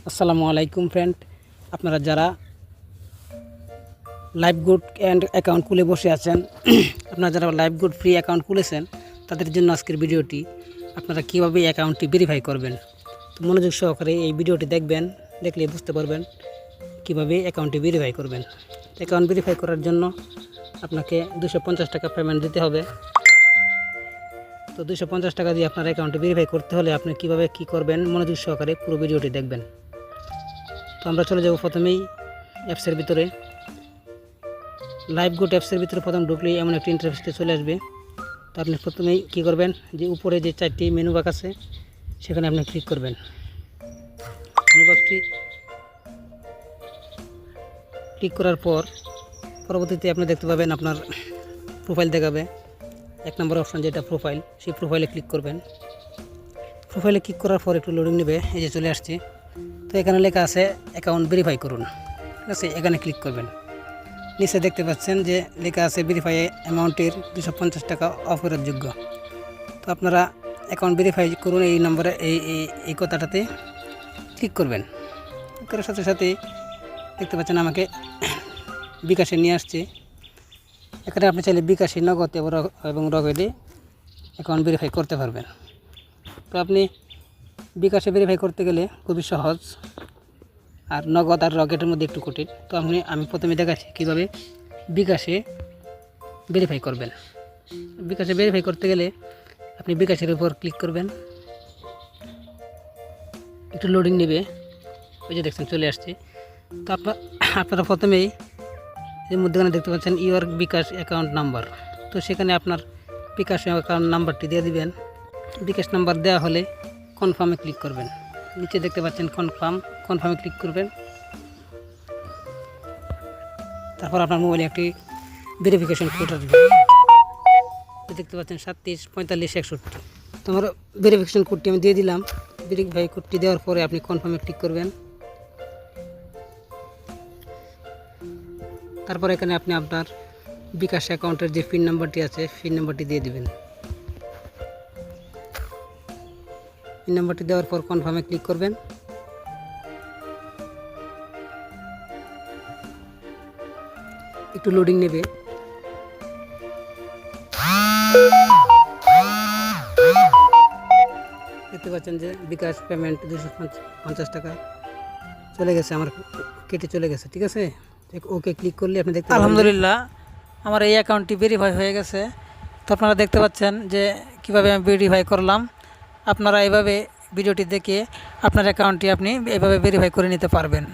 আসসালামু আলাইকুম ফ্রেন্ড, আপনারা যারা লাইফগুড অ্যাকাউন্ট খুলে বসে আছেন আপনারা যারা লাইফগুড ফ্রি অ্যাকাউন্ট খুলেছেন তাদের জন্য আজকের ভিডিওটি। আপনারা কীভাবে অ্যাকাউন্টটি ভেরিফাই করবেন, তো মনোযোগ সহকারে এই ভিডিওটি দেখবেন, দেখলে বুঝতে পারবেন কীভাবে অ্যাকাউন্টটি ভেরিফাই করবেন। অ্যাকাউন্ট ভেরিফাই করার জন্য আপনাকে 250 টাকা পেমেন্ট দিতে হবে। তো 250 টাকা দিয়ে আপনার অ্যাকাউন্টটি ভেরিফাই করতে হলে আপনি কীভাবে কী করবেন মনোযোগ সহকারে পুরো ভিডিওটি দেখবেন। তো আমরা চলে যাব প্রথমেই অ্যাপসের ভিতরে। লাইফগুড অ্যাপসের ভিতরে প্রথম ঢুকলেই এমন একটি ইন্টারফেসে চলে আসবে। তো আপনি প্রথমেই কী করবেন, যে উপরে যে 4টি মেনু বাক্স আছে সেখানে আপনি ক্লিক করবেন। মেনু বাক্সটি ক্লিক করার পর পরবর্তীতে আপনি দেখতে পাবেন আপনার প্রোফাইল দেখাবে। 1 নম্বর অপশান যেটা প্রোফাইল, সেই প্রোফাইলে ক্লিক করবেন। প্রোফাইলে ক্লিক করার পর একটু লোডিং নেবে, এই যে চলে আসছে। তো এখানে লেখা আছে অ্যাকাউন্ট ভেরিফাই করুন, ঠিক আছে, এখানে ক্লিক করবেন। নিচে দেখতে পাচ্ছেন যে লেখা আছে ভেরিফাই অ্যামাউন্টের 250 টাকা অফেরতযোগ্য। তো আপনারা অ্যাকাউন্ট ভেরিফাই করুন এই নম্বরে এই কথাটাতে ক্লিক করবেন। ক্লিক করার সাথে সাথে দেখতে পাচ্ছেন আমাকে বিকাশে নিয়ে আসছে। এখানে আপনি চাইলে বিকাশে, নগদ এবং রকেটে অ্যাকাউন্ট ভেরিফাই করতে পারবেন। তো আপনি বিকাশে ভেরিফাই করতে গেলে খুবই সহজ, আর নগদ আর রকেটের মধ্যে একটু কঠিন। তো আমি প্রথমে দেখাচ্ছি কীভাবে বিকাশে ভেরিফাই করবেন। বিকাশে ভেরিফাই করতে গেলে আপনি বিকাশের উপর ক্লিক করবেন, একটু লোডিং নেবে, ওই যে দেখছেন চলে আসছে। তো আপনারা প্রথমেই এর মধ্যেখানে দেখতে পাচ্ছেন ইউর বিকাশ অ্যাকাউন্ট নাম্বার। তো সেখানে আপনার বিকাশ অ্যাকাউন্ট নাম্বারটি দিয়ে দিবেন। বিকাশ নাম্বার দেওয়া হলে কনফার্মে ক্লিক করবেন। নিচে দেখতে পাচ্ছেন কনফার্মে ক্লিক করবেন। তারপর আপনার মোবাইলে একটি ভেরিফিকেশন কোড আসবে, দেখতে পাচ্ছেন 37 45 61। তো আমার ভেরিফিকেশন কোডটি আমি দিয়ে দিলাম। ভেরিফাই কোডটি দেওয়ার পরে আপনি কনফার্মে ক্লিক করবেন। তারপর এখানে আপনি আপনার বিকাশ অ্যাকাউন্টের যে পিন নাম্বারটি আছে পিন নাম্বারটি দিয়ে দিবেন। পিন নাম্বারটি দেওয়ার পর কনফার্মে ক্লিক করবেন। একটু লোডিং নেবে। দেখতে পাচ্ছেন যে বিকাশ পেমেন্ট 250 টাকা চলে গেছে, আমার কেটে চলে গেছে, ঠিক আছে। ওকে ক্লিক করলে আপনি দেখতে আলহামদুলিল্লাহ আমার এই অ্যাকাউন্টটি ভেরিফাই হয়ে গেছে। তো আপনারা দেখতে পাচ্ছেন যে কিভাবে আমি ভেরিফাই করলাম। আপনারা এইভাবে ভিডিওটি দেখে আপনার অ্যাকাউন্টটি আপনি এভাবে ভেরিফাই করে নিতে পারবেন।